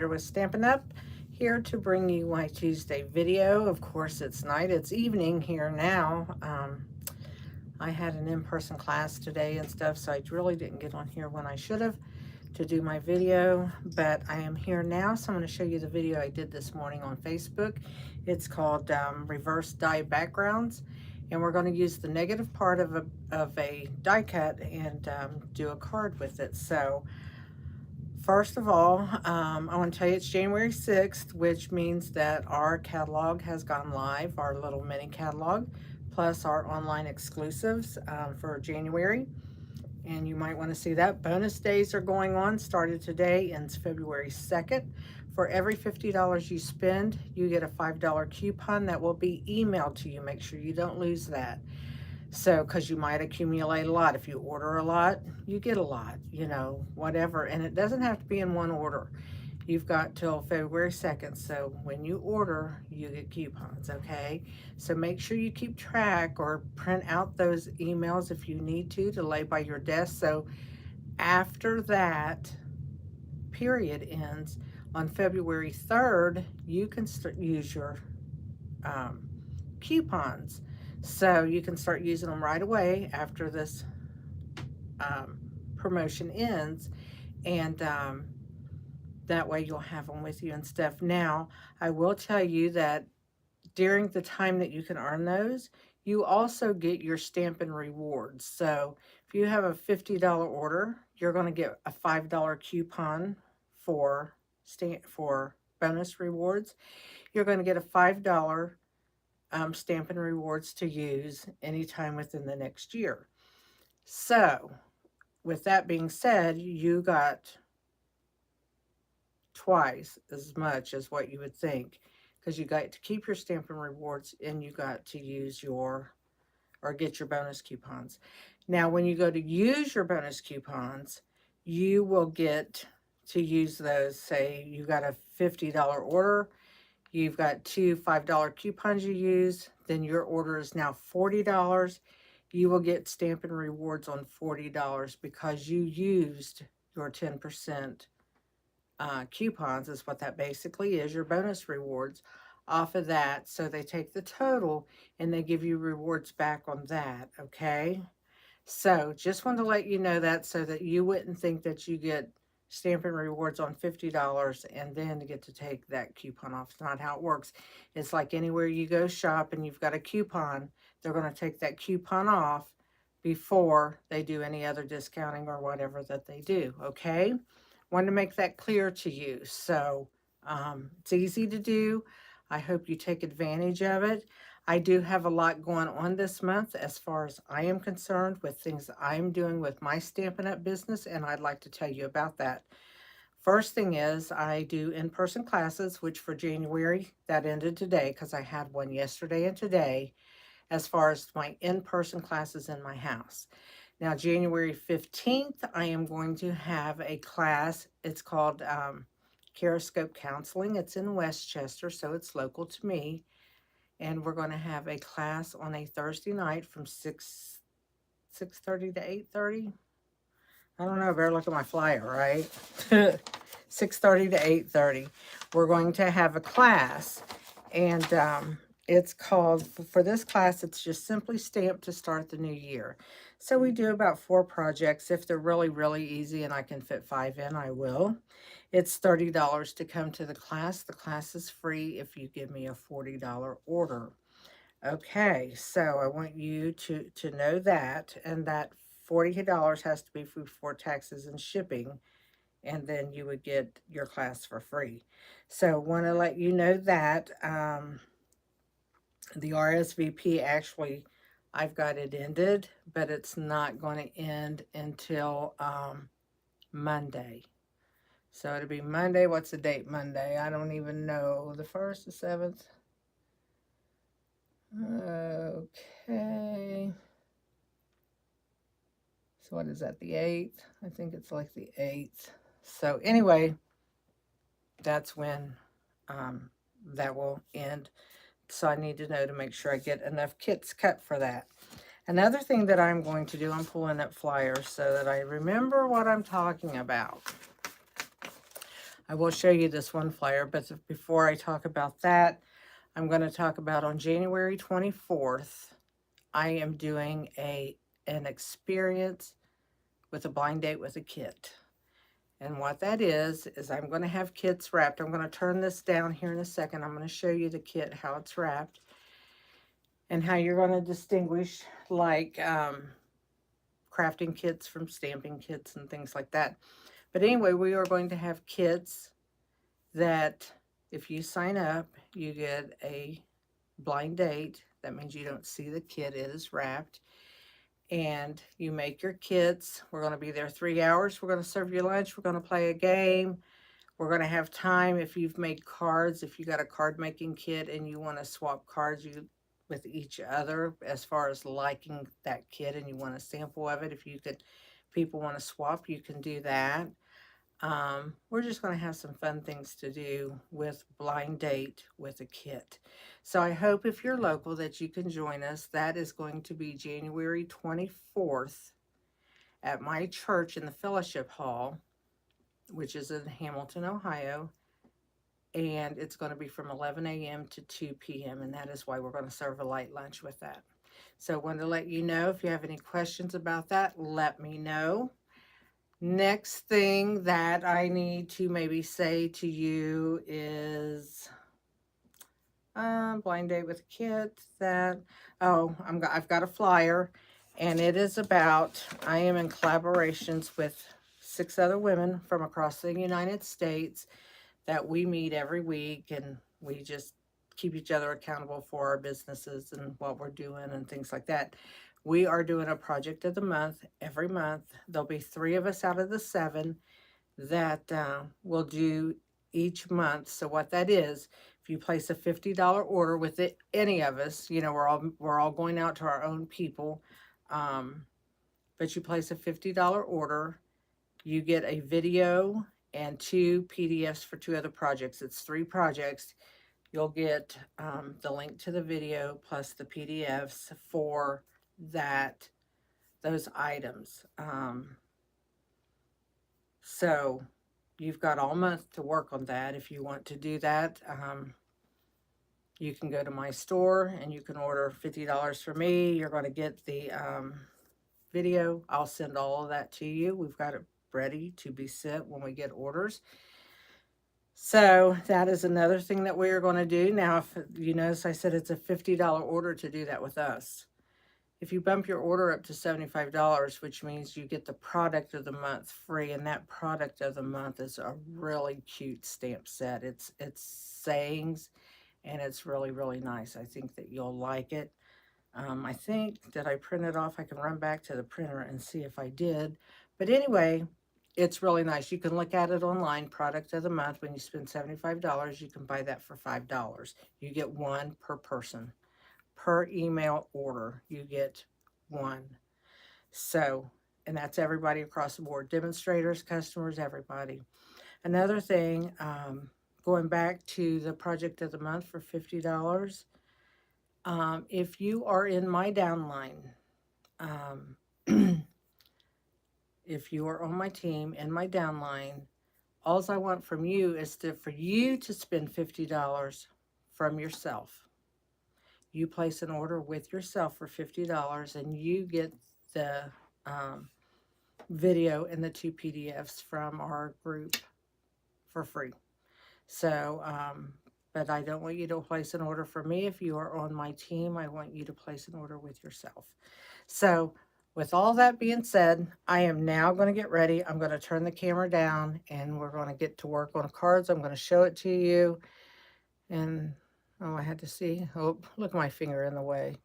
with Stampin' Up! Here to bring you my Tuesday video. Of course, it's night, it's evening here now. I had an in-person class today and stuff, so I really didn't get on here when I should have to do my video, but I am here now, so I'm going to show you the video I did this morning on Facebook. It's called Reverse Die Backgrounds, and we're going to use the negative part of a die cut and do a card with it. So first of all, I want to tell you it's January 6th, which means that our catalog has gone live, our little mini catalog, plus our online exclusives for January. And you might want to see that. Bonus days are going on, started today, ends February 2nd. For every $50 you spend, you get a $5 coupon that will be emailed to you. Make sure you don't lose that. So, because you might accumulate a lot. If you order a lot, you get a lot, whatever. And it doesn't have to be in one order. You've got till February 2nd. So when you order, you get coupons, okay? So make sure you keep track or print out those emails if you need to lay by your desk. So after that period ends on February 3rd, you can use your coupons. So you can start using them right away after this promotion ends, and that way you'll have them with you and stuff. Now, I will tell you that during the time that you can earn those, you also get your Stampin' Rewards. So if you have a $50 order, you're going to get a $5 coupon for bonus rewards. You're going to get a $5 Stampin' Rewards to use anytime within the next year. So, with that being said, you got twice as much as what you would think, because you got to keep your Stampin' Rewards and you got to use or get your bonus coupons. Now, when you go to use your bonus coupons, you will get to use those. Say you got a $50 order, you've got two $5 coupons you use, then your order is now $40. You will get Stampin' Rewards on $40 because you used your 10% coupons, is what that basically is, your bonus rewards off of that. So they take the total and they give you rewards back on that, okay? So just wanted to let you know that so that you wouldn't think that you get Stampin' Rewards on $50 and then get to take that coupon off. It's not how it works. It's like anywhere you go shop and you've got a coupon, they're going to take that coupon off before they do any other discounting or whatever that they do, okay? Wanted to make that clear to you. So it's easy to do. I hope you take advantage of it. I do have a lot going on this month as far as I am concerned with things that I'm doing with my Stampin' Up! Business, and I'd like to tell you about that. First thing is I do in-person classes, which for January, that ended today because I had one yesterday and today as far as my in-person classes in my house. Now, January 15th, I am going to have a class. It's called Caroscope Counseling. It's in Westchester, so it's local to me. And we're going to have a class on a Thursday night from 6:30 to 8:30. I don't know, I better look at my flyer, right? 6:30 to 8:30. We're going to have a class, and it's called, for this class, it's just simply stamped to start the new year. So we do about 4 projects. If they're really, really easy and I can fit 5 in, I will. It's $30 to come to the class. The class is free if you give me a $40 order. Okay, so I want you to know that, and that $40 has to be before taxes and shipping, and then you would get your class for free. So want to let you know that the RSVP, actually, I've got it ended, but it's not going to end until Monday. So it'll be Monday. What's the date Monday? I don't even know. The 1st, the 7th. Okay. So what is that, the 8th? I think it's like the 8th. So anyway, that's when that will end. So I need to know to make sure I get enough kits cut for that. Another thing that I'm going to do, I'm pulling up flyers so that I remember what I'm talking about. I will show you this one flyer, but before I talk about that, I'm going to talk about on January 24th, I am doing an experience with a blind date with a kit. And what that is I'm going to have kits wrapped. I'm going to turn this down here in a second. I'm going to show you the kit, how it's wrapped, and how you're going to distinguish like crafting kits from stamping kits and things like that. But anyway, we are going to have kits that if you sign up, you get a blind date. That means you don't see the kit, it is wrapped. And you make your kits. We're going to be there 3 hours. We're going to serve you lunch. We're going to play a game. We're going to have time if you've made cards. If you got a card making kit and you want to swap cards with each other as far as liking that kit and you want a sample of it, if you could, people want to swap, you can do that. We're just going to have some fun things to do with blind date with a kit. So I hope if you're local that you can join us. That is going to be January 24th at my church in the Fellowship Hall, which is in Hamilton, Ohio. And it's going to be from 11 a.m. to 2 p.m. And that is why we're going to serve a light lunch with that. So I wanted to let you know, if you have any questions about that, let me know. Next thing that I need to maybe say to you is blind date with a kid. I've got a flyer, and it is about, I am in collaborations with 6 other women from across the United States that we meet every week, and we just keep each other accountable for our businesses and what we're doing and things like that. We are doing a project of the month every month. There'll be 3 of us out of the 7 that will do each month. So what that is, if you place a $50 order with any of us, we're all going out to our own people, but you place a $50 order, you get a video and 2 PDFs for 2 other projects. It's 3 projects. You'll get the link to the video plus the PDFs for those items. So you've got all month to work on that. If you want to do that, you can go to my store and you can order $50 for me. You're going to get the video. I'll send all of that to you. We've got it ready to be sent when we get orders. So that is another thing that we are going to do. Now, if you notice, I said it's a $50 order to do that with us. If you bump your order up to $75, which means you get the product of the month free, and that product of the month is a really cute stamp set. It's sayings, and it's really, really nice. I think that you'll like it. I think that I printed off. I can run back to the printer and see if I did. But anyway, it's really nice. You can look at it online, product of the month. When you spend $75, you can buy that for $5. You get 1 per person. Per email order, you get 1. So, and that's everybody across the board, demonstrators, customers, everybody. Another thing, going back to the project of the month for $50, if you are in my downline, if you are on my team in my downline, all I want from you is for you to spend $50 from yourself. You place an order with yourself for $50 and you get the video and the 2 PDFs from our group for free. So, but I don't want you to place an order for me. If you are on my team, I want you to place an order with yourself. So with all that being said, I am now going to get ready. I'm going to turn the camera down and we're going to get to work on cards. I'm going to show it to you. And oh, I had to see. Oh, look at my finger in the way.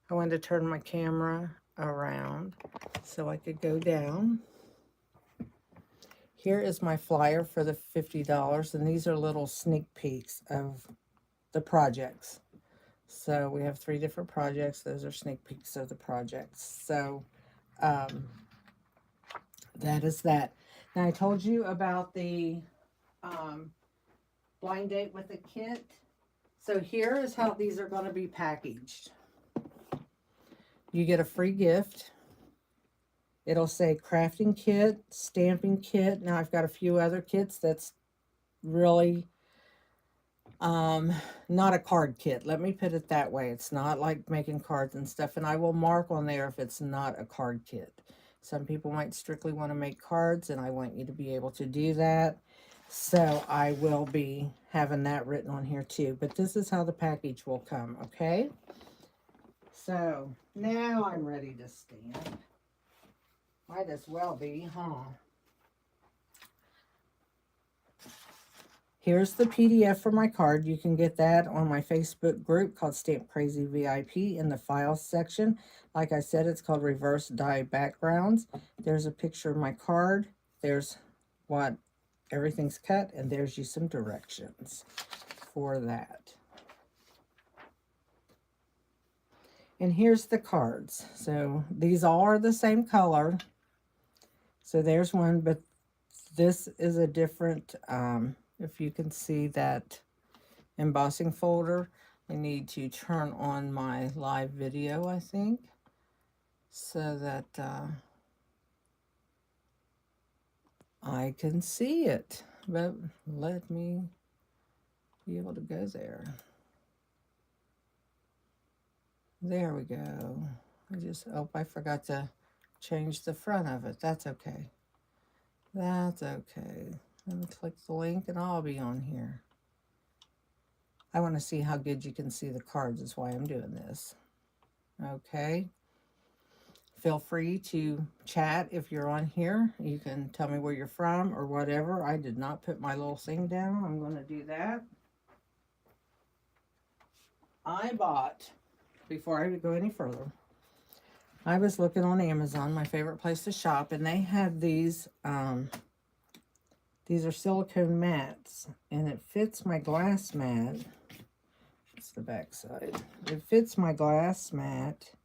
I wanted to turn my camera around so I could go down. Here is my flyer for the $50, and these are little sneak peeks of the projects. So we have 3 different projects. Those are sneak peeks of the projects. So that is that. Now I told you about the blind date with a kit. So here is how these are going to be packaged. You get a free gift. It'll say crafting kit, stamping kit. Now I've got a few other kits that's really not a card kit. Let me put it that way. It's not like making cards and stuff. And I will mark on there if it's not a card kit. Some people might strictly want to make cards, and I want you to be able to do that. So I will be having that written on here too. But this is how the package will come, okay? So now I'm ready to stamp. Might as well be, huh? Here's the PDF for my card. You can get that on my Facebook group called Stamp Crazy VIP in the files section. Like I said, it's called Reverse Die Backgrounds. There's a picture of my card. There's what everything's cut, and there's you some directions for that. And here's the cards. So these all are the same color. So there's one, but this is a different, if you can see that embossing folder, I need to turn on my live video, I think, so that I can see it. But let me be able to go there. There we go. I forgot to change the front of it. That's okay. That's okay. Let me click the link and I'll be on here. I want to see how good you can see the cards, is why I'm doing this. Okay. Feel free to chat if you're on here. You can tell me where you're from or whatever. I did not put my little thing down. I'm going to do that. I bought, before I go any further, I was looking on Amazon, my favorite place to shop, and they had these are silicone mats, and it fits my glass mat. It's the back side. It fits my glass mat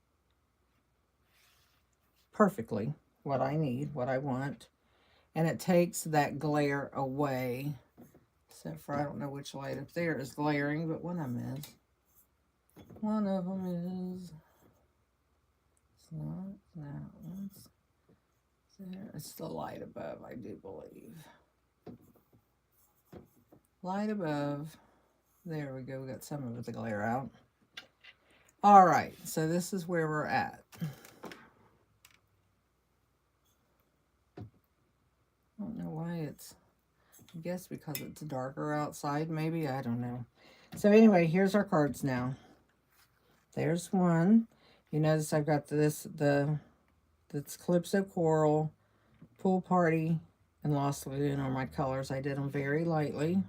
perfectly, what I need, what I want, and it takes that glare away, except for I don't know which light up there is glaring, but one of them is. One of them is. It's not that one's there. It's the light above, I do believe. Light above. There we go. We got some of the glare out. All right, so this is where we're at. I don't know why it's, I guess because it's darker outside, maybe, I don't know. So anyway, here's our cards now. There's one. You notice I've got this Calypso Coral, Pool Party, and Lost Lagoon are my colors. I did them very lightly.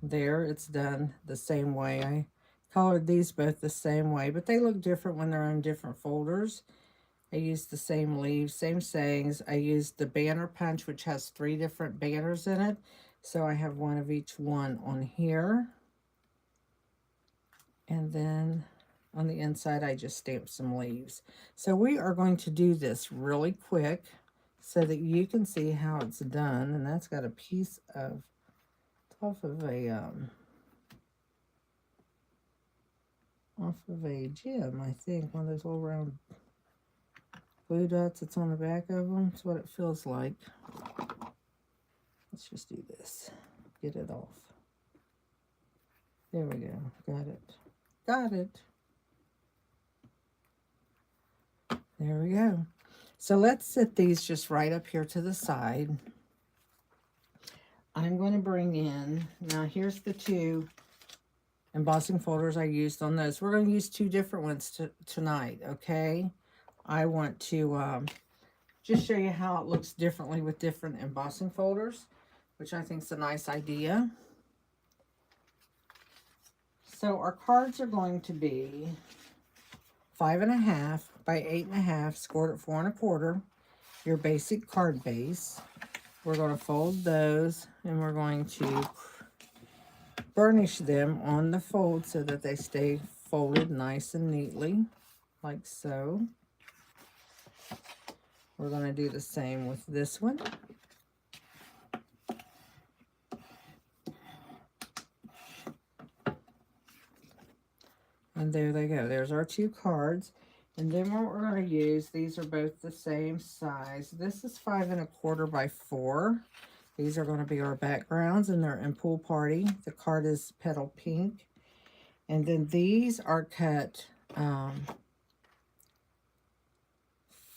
There, it's done the same way. I colored these both the same way, but they look different when they're in different folders. I used the same leaves, same sayings. I used the banner punch, which has 3 different banners in it. So I have one of each one on here. And then on the inside, I just stamped some leaves. So we are going to do this really quick so that you can see how it's done. And that's got a piece of, off of a gem, I think. One of those little round blue dots that's on the back of them. That's what it feels like. Let's just do this. Get it off. There we go. Got it. Got it. There we go. So let's set these just right up here to the side. I'm going to bring in, now here's the 2 embossing folders I used on those. We're going to use 2 different ones tonight, okay? I want to just show you how it looks differently with different embossing folders, which I think is a nice idea. So our cards are going to be 5.5 by 8.5, scored at 4 1/4, your basic card base. We're going to fold those, and we're going to burnish them on the fold so that they stay folded nice and neatly, like so. We're going to do the same with this one. And there they go. There's our 2 cards. And then what we're going to use, these are both the same size. This is 5 1/4 by 4. These are going to be our backgrounds, and they're in Pool Party. The card is Petal Pink. And then these are cut 5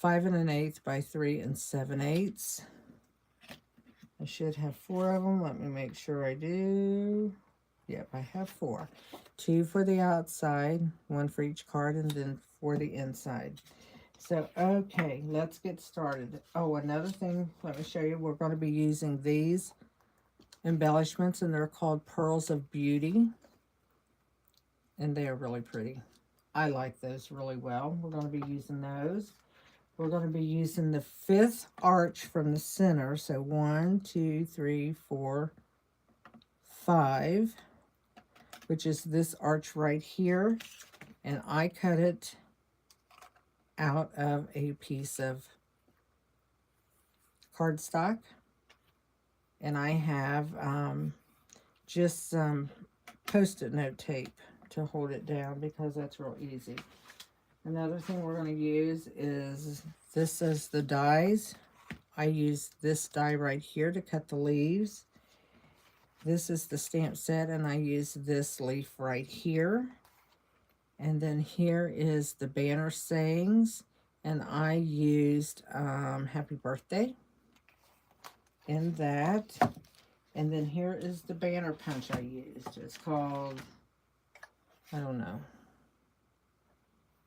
1/8 by 3 7/8. I should have 4 of them. Let me make sure I do. Yep, I have 4. 2 for the outside, 1 for each card, and then for the inside. So, okay, let's get started. Oh, another thing, let me show you. We're going to be using these embellishments, and they're called Pearls of Beauty. And they are really pretty. I like those really well. We're going to be using those. We're going to be using the 5th arch from the center. So 1, 2, 3, 4, 5, which is this arch right here. And I cut it out of a piece of cardstock. And I have just some Post-it note tape to hold it down because that's real easy. Another thing we're going to use is, this is the dies. I use this die right here to cut the leaves. This is the stamp set, and I use this leaf right here. And then here is the banner sayings, and I used Happy Birthday in that. And then here is the banner punch I used. It's called, I don't know,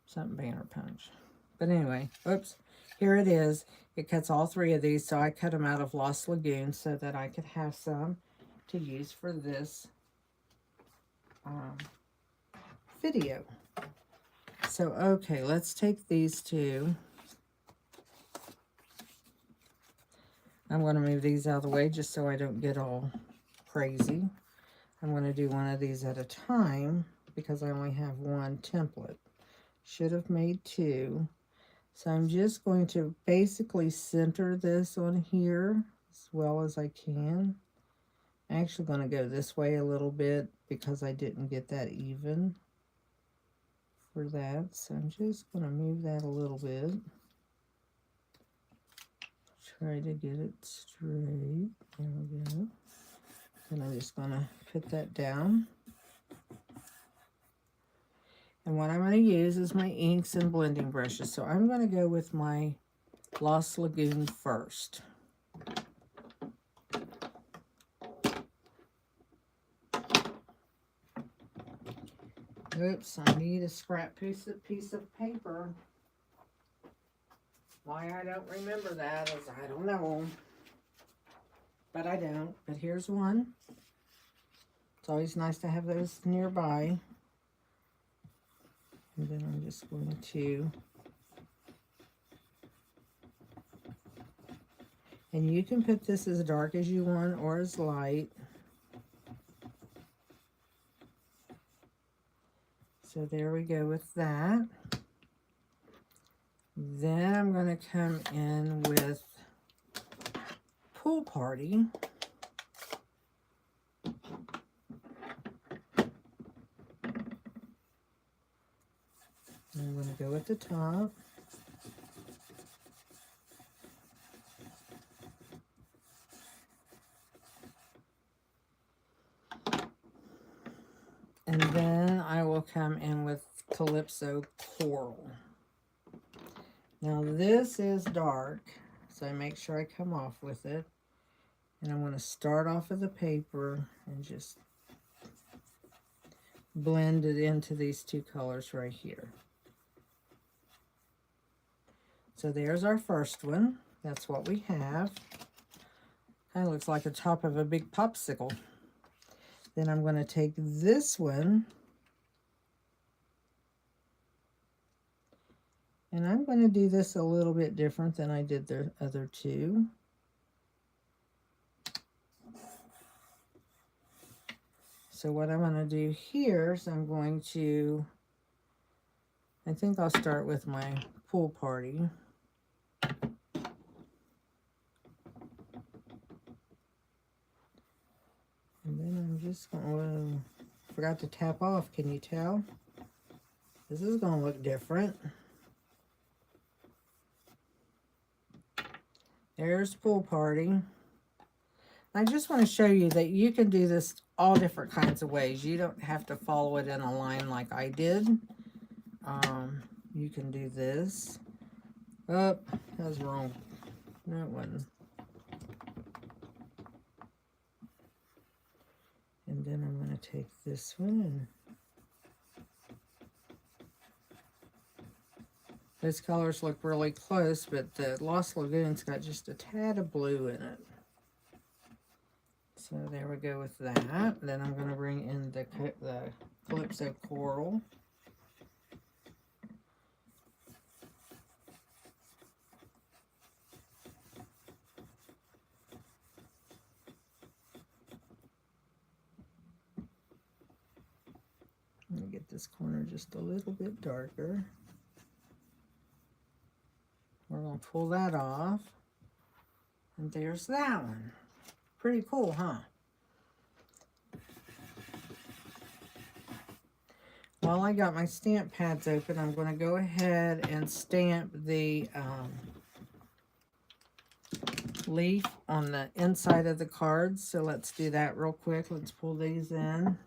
something banner punch. But anyway, oops, here it is. It cuts all 3 of these, so I cut them out of Lost Lagoon so that I could have some to use for this video. So, okay, let's take these 2. I'm going to move these out of the way just so I don't get all crazy. I'm going to do one of these at a time because I only have 1 template. Should have made 2. So I'm just going to basically center this on here as well as I can. I'm actually going to go this way a little bit because I didn't get that even for that. So I'm just going to move that a little bit. Try to get it straight. There we go. And I'm just going to put that down. And what I'm going to use is my inks and blending brushes. So I'm going to go with my Lost Lagoon first. Oops, I need a scrap piece of paper. Why I don't remember that is I don't know. But I don't. But here's one. It's always nice to have those nearby. And then I'm just going to, and you can put this as dark as you want or as light. So there we go with that. Then I'm going to come in with Pool Party. I'm going to go at the top. And then I will come in with Calypso Coral. Now this is dark, so I make sure I come off with it. And I'm going to start off of the paper and just blend it into these 2 colors right here. So there's our first one. That's what we have. Kind of looks like the top of a big popsicle. Then I'm going to take this one, and I'm going to do this a little bit different than I did the other 2. So what I'm going to do here is I'm going to, I think I'll start with my Pool Party. And then I'm just going to, forgot to tap off, can you tell? This is going to look different. There's Pool Party. I just want to show you that you can do this all different kinds of ways. You don't have to follow it in a line like I did. You can do this. Oh, that was wrong. That one. And then I'm going to take this one and those colors look really close, but the Lost Lagoon's got just a tad of blue in it. So there we go with that. Then I'm going to bring in the Calypso Coral. Let me get this corner just a little bit darker. We're going to pull that off. And there's that one. Pretty cool, huh? While I got my stamp pads open, I'm going to go ahead and stamp the leaf on the inside of the cards. So let's do that real quick. Let's pull these in.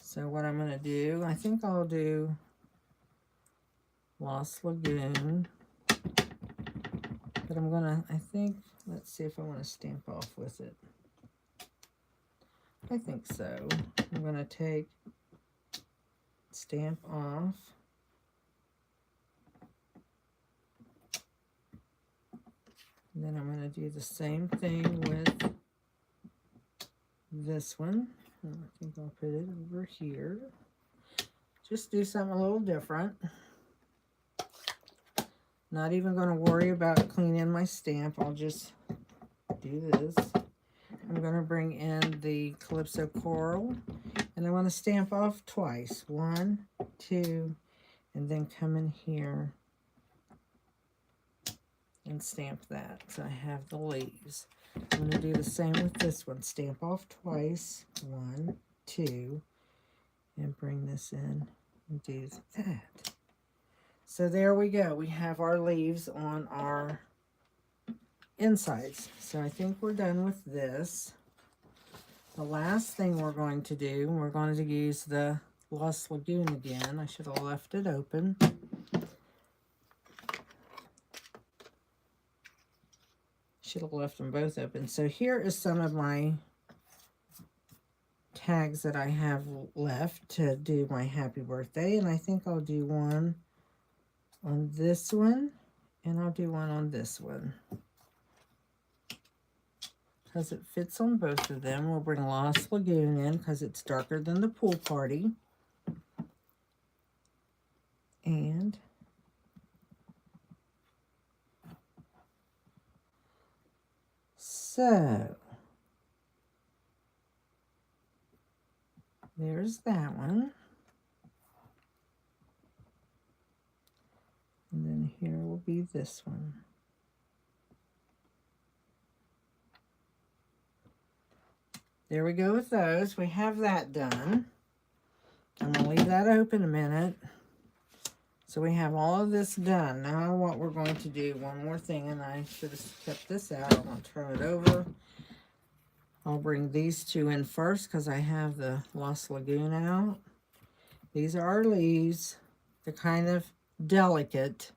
So what I'm going to do, I think I'll do Lost Lagoon. But I'm going to, I think, let's see if I want to stamp off with it. I think so. I'm going to take, stamp off. And then I'm going to do the same thing with this one. I think I'll put it over here. Just do something a little different. Not even going to worry about cleaning my stamp. I'll just do this. I'm going to bring in the Calypso Coral. And I want to stamp off twice. 1, 2, and then come in here and stamp that. So I have the leaves. I'm going to do the same with this one. Stamp off twice. 1, 2, and bring this in and do that. So there we go. We have our leaves on our insides. So I think we're done with this. The last thing we're going to do, we're going to use the Lost Lagoon again. I should have left it open. Should have left them both open. So here is some of my tags that I have left to do my happy birthday. And I think I'll do one on this one. And I'll do one on this one. Because it fits on both of them. We'll bring Lost Lagoon in because it's darker than the pool party. And so there's that one. And then here will be this one. There we go with those. We have that done. I'm going to leave that open a minute. So we have all of this done. Now what we're going to do, one more thing, and I should have kept this out. I'm going to turn it over. I'll bring these two in first because I have the Lost Lagoon out. These are our leaves. They're kind of delicate,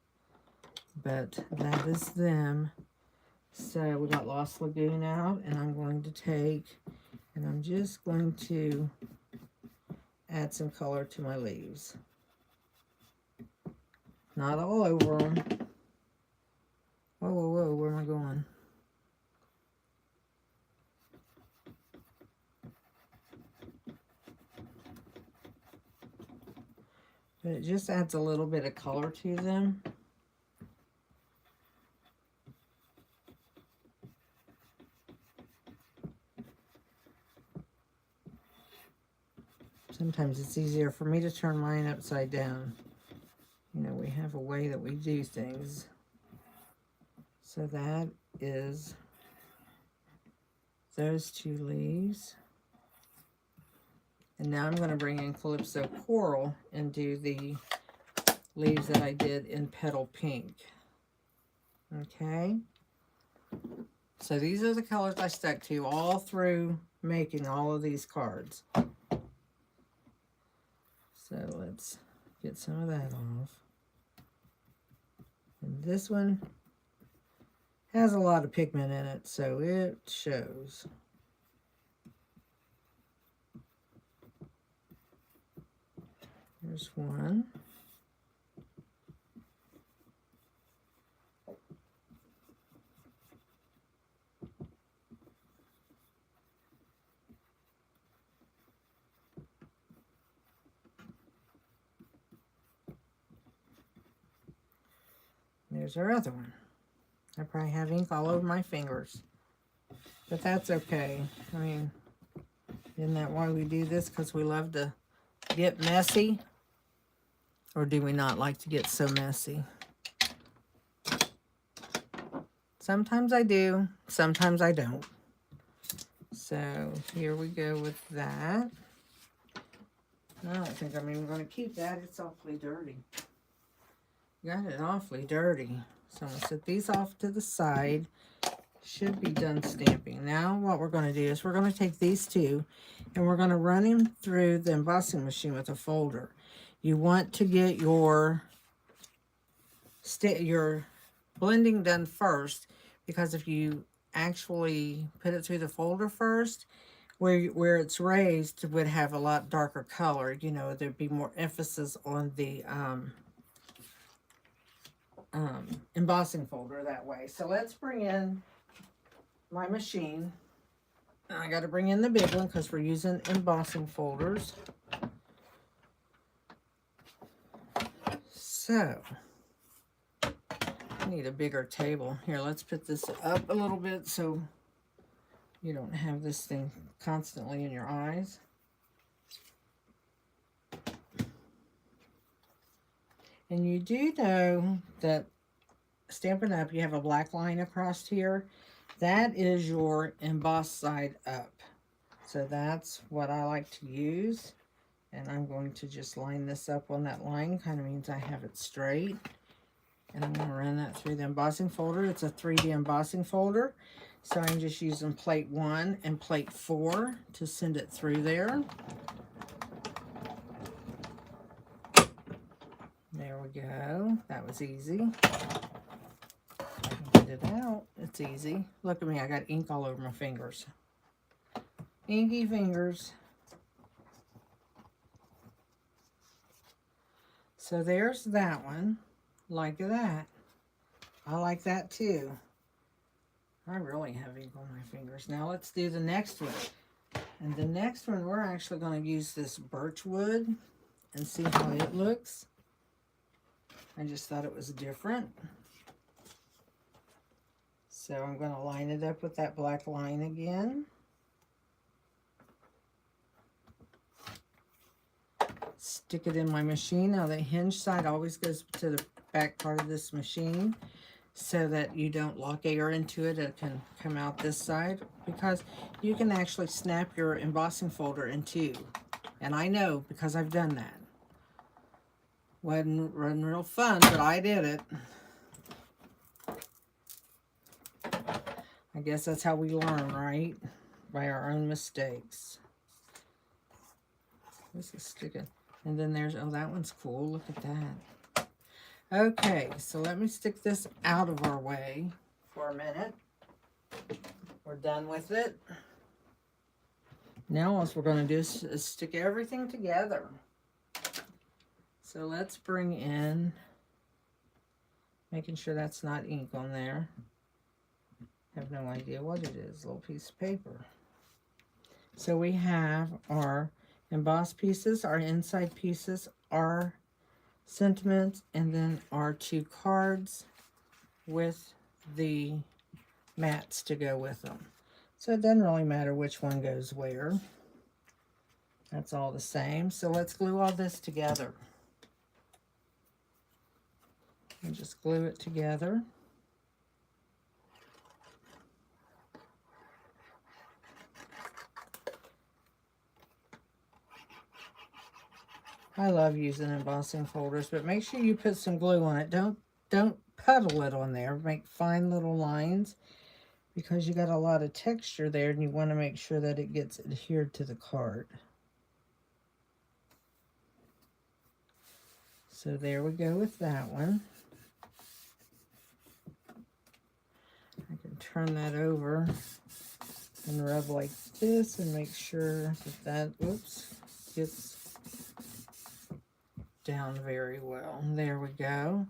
but that is them. So we got Lost Lagoon out, and I'm going to take, and I'm just going to add some color to my leaves. Not all over them. Whoa, whoa, whoa, where am I going? But it just adds a little bit of color to them. Sometimes it's easier for me to turn mine upside down. You know, we have a way that we do things. So that is those two leaves. And now I'm going to bring in Calypso Coral and do the leaves that I did in Petal Pink. Okay. So these are the colors I stuck to all through making all of these cards. So let's get some of that off. And this one has a lot of pigment in it, so it shows. There's one. There's our other one. I probably have ink all over my fingers, but that's okay. I mean, isn't that why we do this? Because we love to get messy? Or do we not like to get so messy? Sometimes I do, sometimes I don't. So here we go with that. I don't think I'm even going to keep that. It's awfully dirty. Got it awfully dirty. So I'm going to set these off to the side. Should be done stamping. Now what we're going to do is we're going to take these two and we're going to run them through the embossing machine with a folder. You want to get your blending done first, because if you actually put it through the folder first, where it's raised would have a lot darker color. You know, there'd be more emphasis on the embossing folder that way. So let's bring in my machine. I got to bring in the big one because we're using embossing folders. So I need a bigger table. Here, let's put this up a little bit so you don't have this thing constantly in your eyes. And you do know that Stampin' Up, you have a black line across here. That is your embossed side up. So that's what I like to use. And I'm going to just line this up on that line. Kind of means I have it straight. And I'm going to run that through the embossing folder. It's a 3D embossing folder. So I'm just using plate 1 and plate 4 to send it through there. There we go. That was easy. Get it out. It's easy. Look at me. I got ink all over my fingers. Inky fingers. So there's that one. Like that. I like that too. I really have ink on my fingers. Now let's do the next one. And the next one, we're actually going to use this birch wood and see how it looks. I just thought it was different. So I'm going to line it up with that black line again. Stick it in my machine. Now the hinge side always goes to the back part of this machine so that you don't lock air into it. It can come out this side, because you can actually snap your embossing folder in two. And I know, because I've done that. Wasn't real fun, but I did it. I guess that's how we learn, right? By our own mistakes. This is sticking. And then there's, oh, that one's cool. Look at that. Okay, so let me stick this out of our way for a minute. We're done with it. Now all we're going to do is stick everything together. So let's bring in, making sure that's not ink on there. I have no idea what it is, a little piece of paper. So we have our embossed pieces, our inside pieces, our sentiments, and then our two cards with the mats to go with them. So it doesn't really matter which one goes where. That's all the same. So let's glue all this together. And just glue it together. I love using embossing folders, but make sure you put some glue on it. Don't puddle it on there. Make fine little lines because you got a lot of texture there and you want to make sure that it gets adhered to the card. So there we go with that one. I can turn that over and rub like this and make sure that oops, gets down very well. There we go.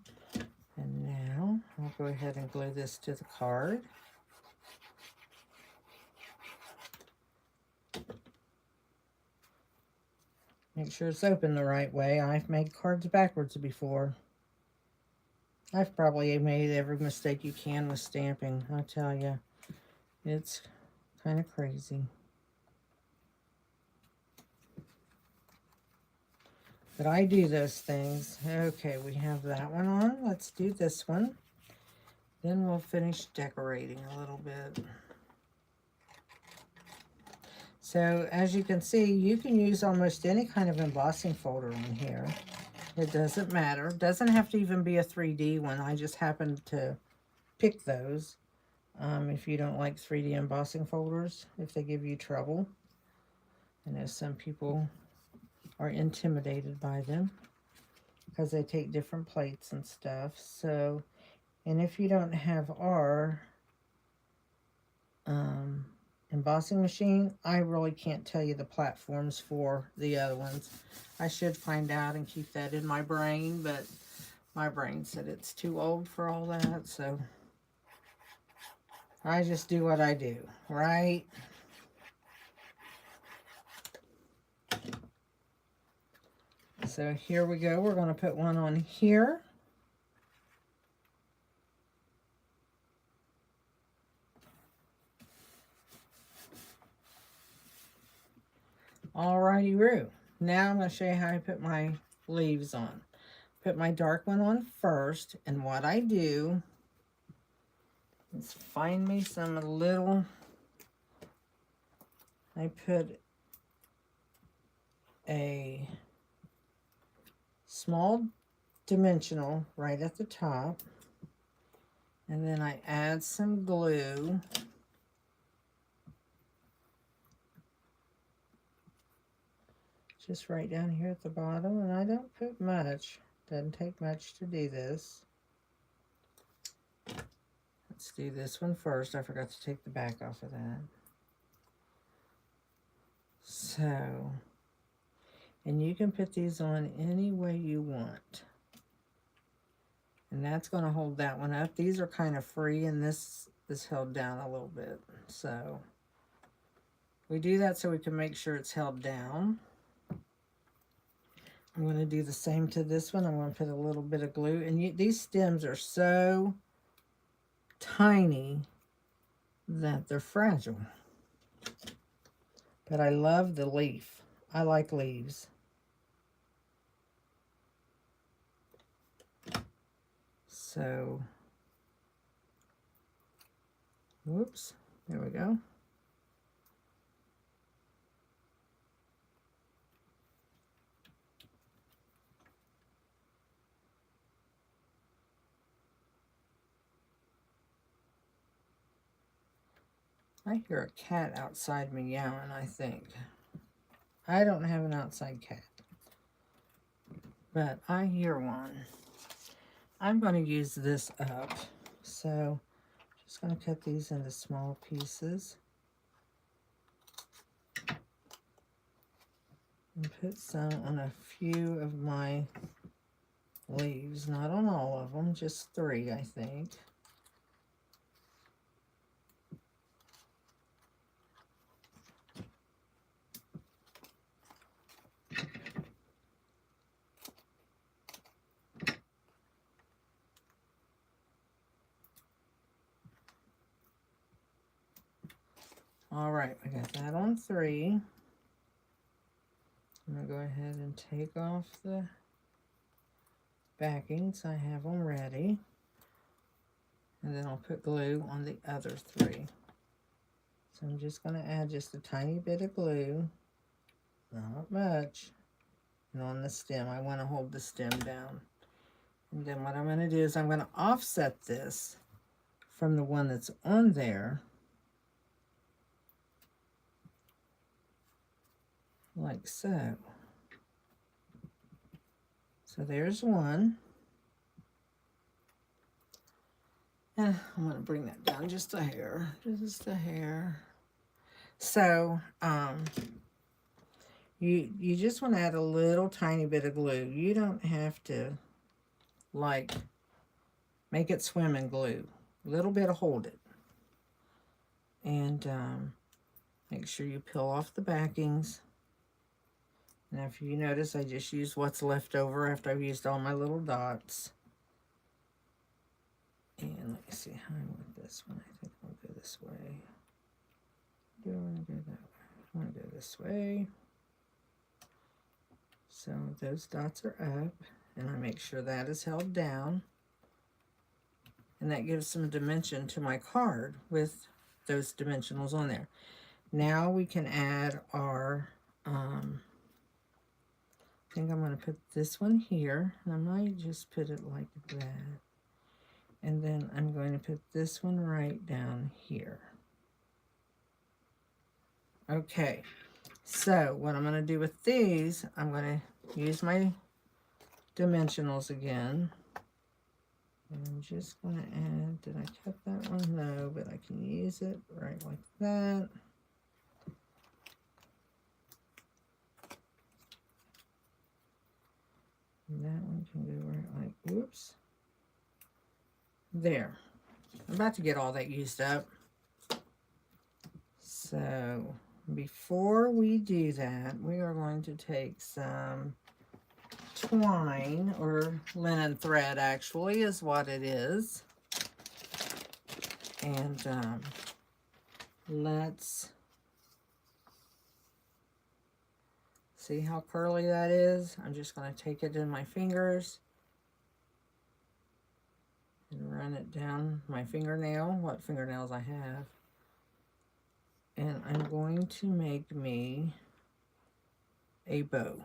And now I'll go ahead and glue this to the card. Make sure it's open the right way. I've made cards backwards before. I've probably made every mistake you can with stamping. I tell you, it's kind of crazy. But I do those things. Okay, we have that one on. Let's do this one. Then we'll finish decorating a little bit. So as you can see, you can use almost any kind of embossing folder on here. It doesn't matter. It doesn't have to even be a 3D one. I just happened to pick those. If you don't like 3D embossing folders, if they give you trouble. I know some people are intimidated by them because they take different plates and stuff. So, and if you don't have our embossing machine, I really can't tell you the platforms for the other ones. I should find out and keep that in my brain, but my brain said it's too old for all that, so I just do what I do, right? So here we go. We're going to put one on here. Alrighty, Roo. Now I'm going to show you how I put my leaves on. Put my dark one on first, and what I do is find me some little, I put a small dimensional right at the top, and then I add some glue. Just right down here at the bottom, and I don't put much. Doesn't take much to do this. Let's do this one first. I forgot to take the back off of that. So, and you can put these on any way you want. And that's going to hold that one up. These are kind of free, and this is held down a little bit. So, we do that so we can make sure it's held down. I'm going to do the same to this one. I'm going to put a little bit of glue. And these stems are so tiny that they're fragile. But I love the leaf. I like leaves. So, whoops, there we go. I hear a cat outside meowing, I think. I don't have an outside cat, but I hear one. I'm going to use this up, so just going to cut these into small pieces and put some on a few of my leaves, not on all of them, just 3, I think. All right, we got that on 3. I'm going to go ahead and take off the backings. I have them ready. And then I'll put glue on the other 3. So I'm just going to add just a tiny bit of glue. Not much. and on the stem. I want to hold the stem down. And then what I'm going to do is I'm going to offset this from the one that's on there, like so. So there's one. And I'm going to bring that down just a hair, just a hair. So, you just want to add a little tiny bit of glue. You don't have to, like, make it swim in glue. A little bit of hold it. And make sure you peel off the backings. Now, if you notice, I just use what's left over after I've used all my little dots. And let me see how I want this one. I think I'll go this way. Do I want to go that way? I want to go this way. So those dots are up, and I make sure that is held down. And that gives some dimension to my card with those dimensionals on there. Now we can add our, I think I'm going to put this one here, and I might just put it like that. And then I'm going to put this one right down here. Okay, so what I'm going to do with these, I'm going to use my dimensionals again. And I'm just going to add, did I cut that one? No, but I can use it right like that. And that one can go right like, whoops. There. I'm about to get all that used up. So before we do that, we are going to take some twine, or linen thread actually is what it is. And let's see how curly that is. I'm just going to take it in my fingers and run it down my fingernail, what fingernails I have. And I'm going to make me a bow.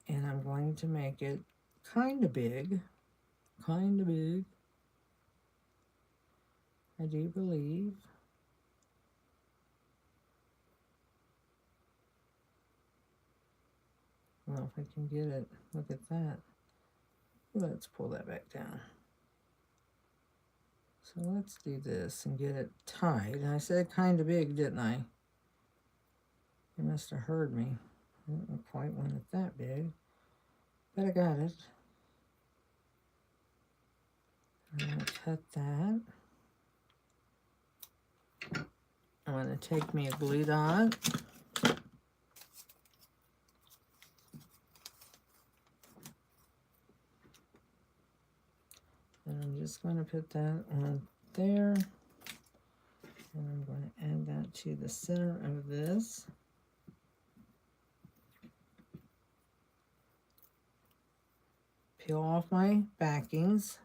And I'm going to make it kind of big. Kind of big. I do believe. Well, if I can get it, look at that. Let's pull that back down. So let's do this and get it tied. And I said kind of big, didn't I? You must have heard me. I didn't quite want it that big, but I got it. I'm going to cut that. I'm going to take me a glue dot. And I'm just going to put that on there. And I'm going to add that to the center of this. Peel off my backings.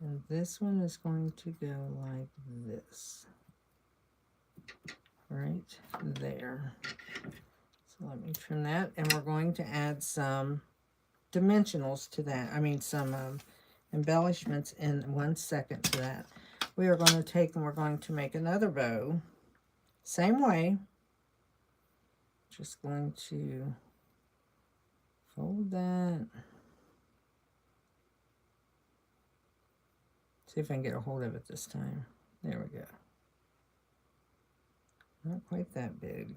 And this one is going to go like this. Right there. So let me trim that. And we're going to add some dimensionals to that. I mean some embellishments in 1 second to that. We are going to take and we're going to make another bow. Same way. Just going to fold that. See if I can get a hold of it this time. There we go. Not quite that big.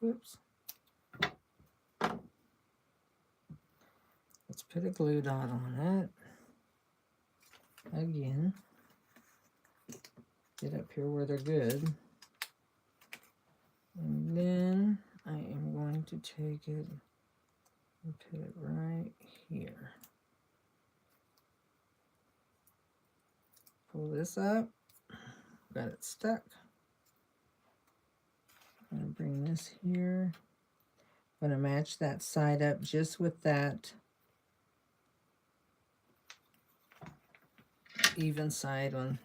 Whoops. Let's put a glue dot on it. Again. Get up here where they're good. And then I am going to take it and put it right here. Pull this up. Got it stuck. I'm going to bring this here. I'm going to match that side up just with that even side one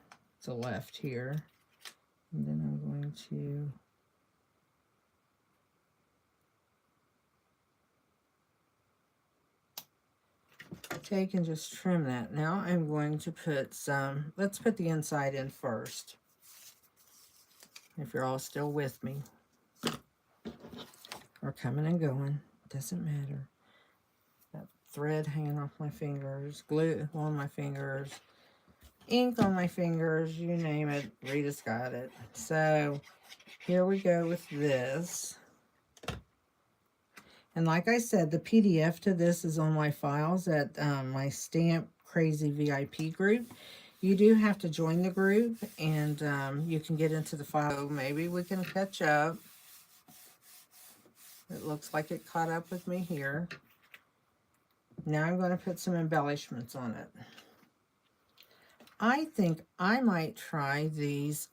to left here. And then I'm going to take and just trim that. Now I'm going to put some, let's put the inside in first. If you're all still with me. Or coming and going, doesn't matter. That thread hanging off my fingers, glue on my fingers, ink on my fingers, you name it, Rita's got it. So here we go with this. And like I said, the PDF to this is on my files at my Stamp Crazy VIP group. You do have to join the group, and you can get into the file. Maybe we can catch up. It looks like it caught up with me here. Now I'm going to put some embellishments on it. I think I might try these,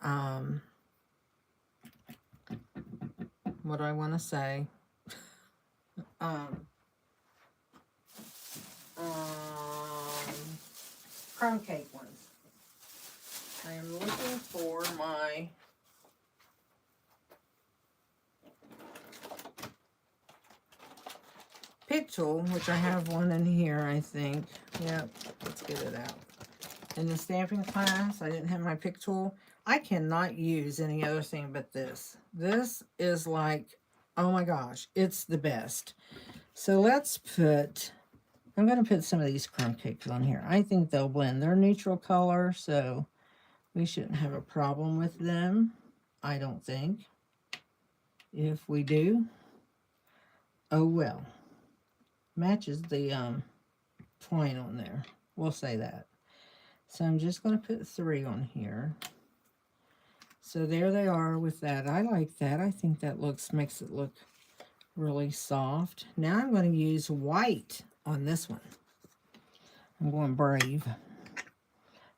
what do I want to say? Crumb cake ones. I am looking for my pick tool, which I have one in here, I think. Yep, let's get it out. In the stamping class, I didn't have my pick tool. I cannot use any other thing but this. This is like, oh my gosh, it's the best. So let's put, I'm going to put some of these crumb cakes on here. I think they'll blend. They're neutral color, so we shouldn't have a problem with them, I don't think. If we do, oh well. Matches the twine on there. We'll say that. So I'm just going to put 3 on here. So there they are with that. I like that. I think that makes it look really soft. Now I'm going to use white on this one. I'm going brave.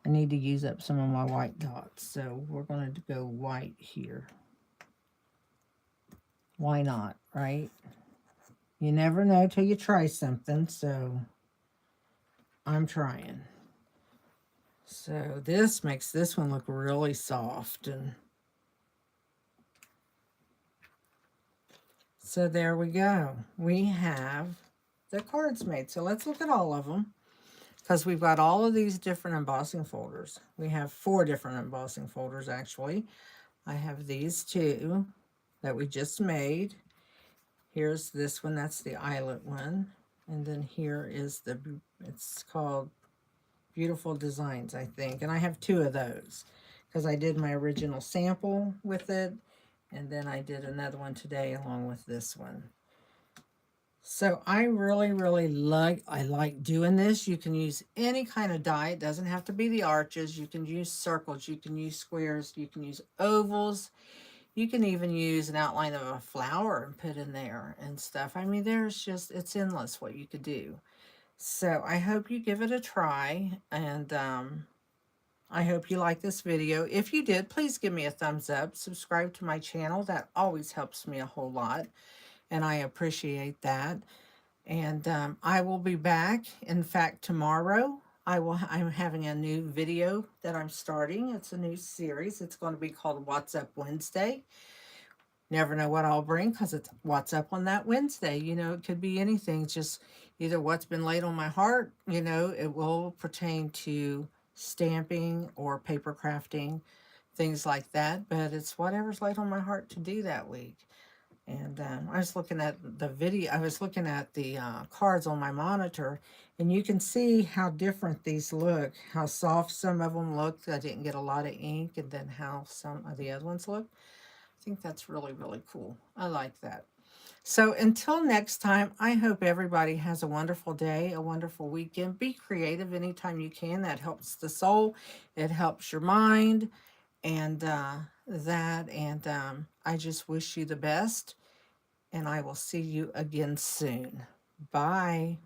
I need to use up some of my white dots. So we're going to go white here. Why not, right? You never know till you try something, so I'm trying. So this makes this one look really soft. And so there we go. We have the cards made. So let's look at all of them, because we've got all of these different embossing folders. We have 4 different embossing folders, actually. I have these 2 that we just made. Here's this one. That's the eyelet one. And then here is it's called Beautiful Designs, I think. And I have 2 of those because I did my original sample with it. And then I did another one today along with this one. So I really, really like doing this. You can use any kind of die. It doesn't have to be the arches. You can use circles. You can use squares. You can use ovals. You can even use an outline of a flower and put in there and stuff. I mean, it's endless what you could do. So I hope you give it a try, and I hope you like this video. If you did, please give me a thumbs up. Subscribe to my channel. That always helps me a whole lot, and I appreciate that. And I will be back. In fact, tomorrow I'm having a new video that I'm starting. It's a new series. It's going to be called What's Up Wednesday. Never know what I'll bring, because it's what's up on that Wednesday. You know, it could be anything, just either what's been laid on my heart. You know, it will pertain to stamping or paper crafting, things like that. But it's whatever's laid on my heart to do that week. And I was looking at the video, I was looking at the cards on my monitor, and you can see how different these look, how soft some of them look. I didn't get a lot of ink, and then how some of the other ones look. I think that's really, really cool. I like that. So until next time, I hope everybody has a wonderful day, a wonderful weekend. Be creative anytime you can. That helps the soul. It helps your mind. And I just wish you the best. And I will see you again soon. Bye.